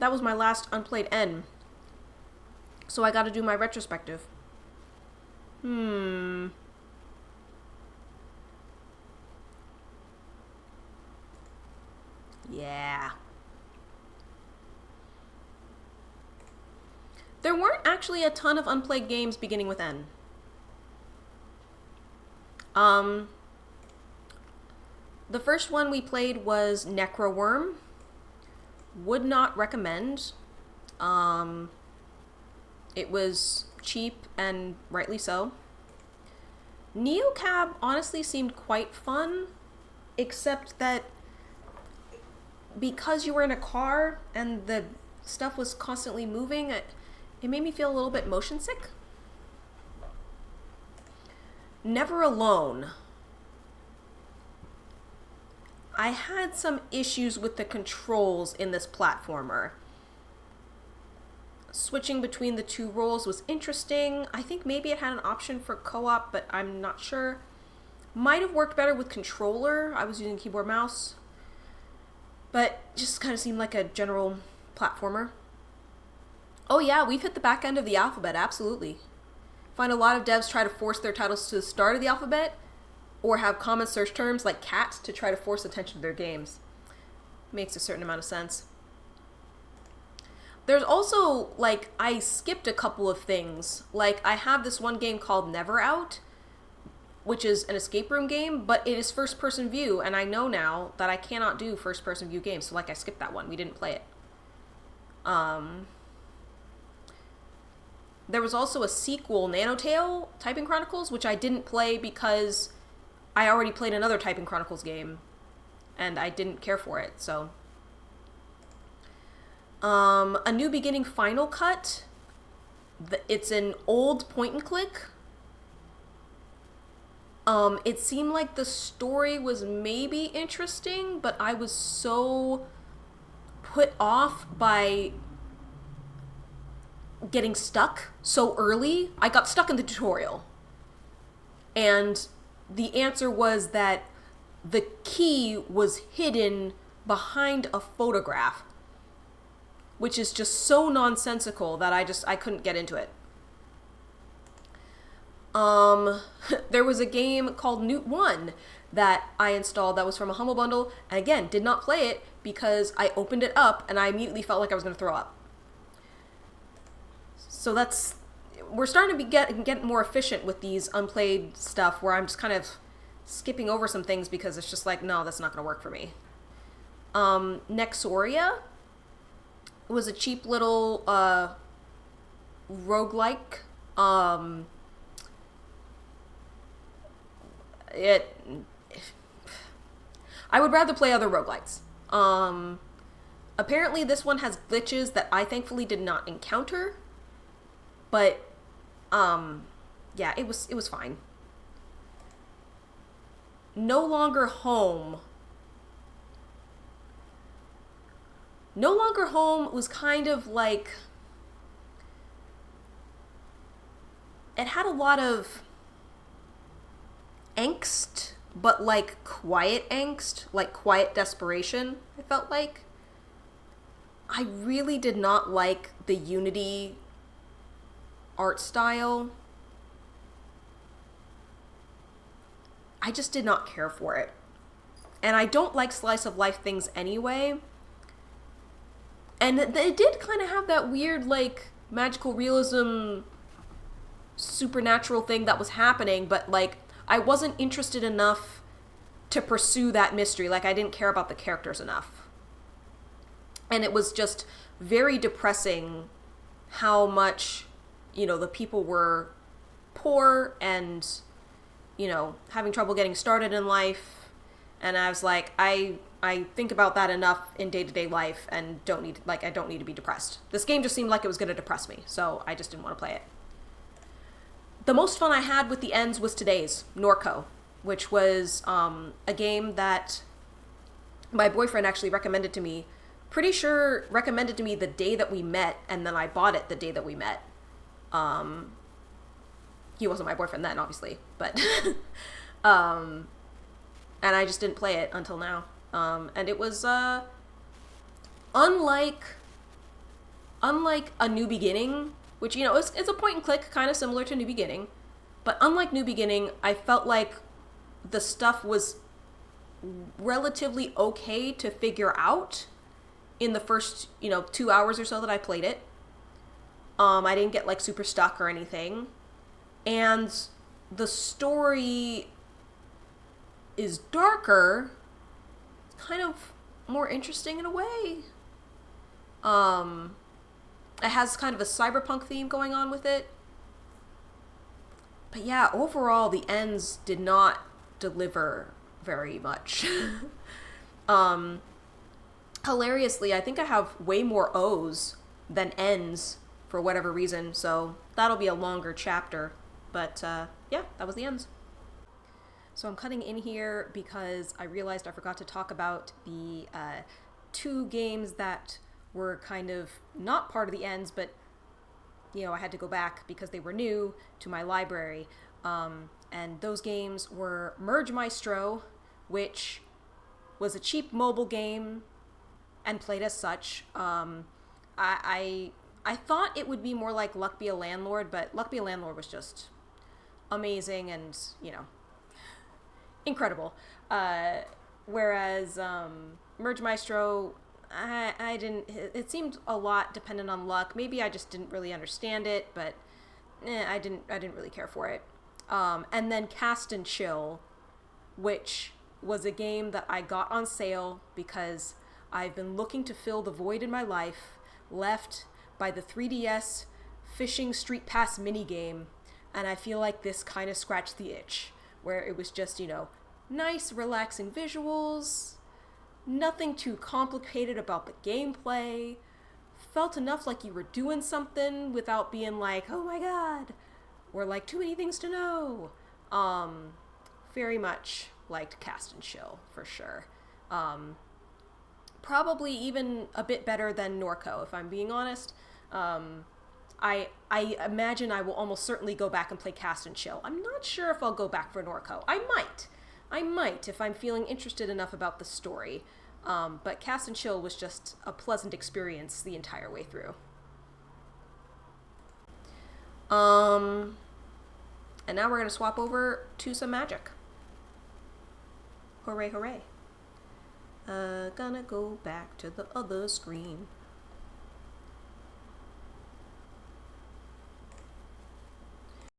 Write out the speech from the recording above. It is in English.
that was my last Unplayed N. So I gotta do my retrospective. Yeah. There weren't actually a ton of Unplayed games beginning with N. The first one we played was Necroworm. Would not recommend. It was cheap and rightly so. Neocab honestly seemed quite fun, except that because you were in a car and the stuff was constantly moving, it made me feel a little bit motion sick. Never Alone. I had some issues with the controls in this platformer. Switching between the two roles was interesting. I think maybe it had an option for co-op, but I'm not sure. Might have worked better with controller. I was using keyboard mouse. But just kind of seemed like a general platformer. Oh yeah, we've hit the back end of the alphabet, absolutely. Find a lot of devs try to force their titles to the start of the alphabet, or have common search terms like cat to try to force attention to their games. Makes a certain amount of sense. There's also, like, I skipped a couple of things. Like, I have this one game called Never Out, which is an escape room game, but it is first-person view, and I know now that I cannot do first-person view games, so, like, I skipped that one. We didn't play it. There was also a sequel, Nanotale, Typing Chronicles, which I didn't play because I already played another Typing Chronicles game, and I didn't care for it, so... A New Beginning Final Cut. It's an old point-and-click. It seemed like the story was maybe interesting, but I was so put off by getting stuck so early. I got stuck in the tutorial. And the answer was that the key was hidden behind a photograph, which is just so nonsensical that I couldn't get into it. There was a game called Newt 1 that I installed that was from a Humble Bundle, and again, did not play it because I opened it up and I immediately felt like I was going to throw up. So we're starting to get more efficient with these Unplayed stuff where I'm just kind of skipping over some things because it's just like, no, that's not going to work for me. Nexoria was a cheap little roguelike. I would rather play other roguelikes. Apparently this one has glitches that I thankfully did not encounter, but yeah, it was fine. No Longer Home. No Longer Home was kind of like... It had a lot of angst, but like quiet angst, like quiet desperation, I felt like. I really did not like the Unity art style. I just did not care for it. And I don't like slice of life things anyway. And it did kind of have that weird, like, magical realism, supernatural thing that was happening, but, like, I wasn't interested enough to pursue that mystery. Like, I didn't care about the characters enough. And it was just very depressing how much, you know, the people were poor and, you know, having trouble getting started in life. And I was like, I think about that enough in day-to-day life and I don't need to be depressed. This game just seemed like it was going to depress me, so I just didn't want to play it. The most fun I had with the ends was today's, NORCO, which was a game that my boyfriend actually recommended to me. Pretty sure recommended to me the day that we met, and then I bought it the day that we met. He wasn't my boyfriend then, obviously, but... and I just didn't play it until now. And it was, unlike unlike A New Beginning, which, you know, it's a point and click, kind of similar to New Beginning, but unlike New Beginning, I felt like the stuff was relatively okay to figure out in the first, you know, 2 hours or so that I played it. I didn't get, like, super stuck or anything. And the story is darker, kind of more interesting in a way. It has kind of a cyberpunk theme going on with it. But yeah, overall, the ends did not deliver very much. Hilariously, I think I have way more O's than ends for whatever reason, so that'll be a longer chapter. But yeah, that was the ends. So I'm cutting in here because I realized I forgot to talk about the 2 games that were kind of not part of the ends, but, you know, I had to go back because they were new to my library. And those games were Merge Maestro, which was a cheap mobile game and played as such. I thought it would be more like Luck Be a Landlord, but Luck Be a Landlord was just amazing and, you know, incredible. Whereas Merge Maestro, I didn't, it seemed a lot dependent on luck. Maybe I just didn't really understand it, but I didn't really care for it. And then Cast and Chill, which was a game that I got on sale because I've been looking to fill the void in my life left by the 3DS Fishing Street Pass minigame, and I feel like this kind of scratched the itch, where it was just, you know, nice, relaxing visuals, nothing too complicated about the gameplay, felt enough like you were doing something without being like, oh my god, or like too many things to know. Very much liked Cast and Chill, for sure. Probably even a bit better than NORCO, if I'm being honest. I imagine I will almost certainly go back and play Cast and Chill. I'm not sure if I'll go back for NORCO. I might if I'm feeling interested enough about the story. But Cast and Chill was just a pleasant experience the entire way through. And now we're going to swap over to some Magic. Hooray, hooray. Gonna go back to the other screen.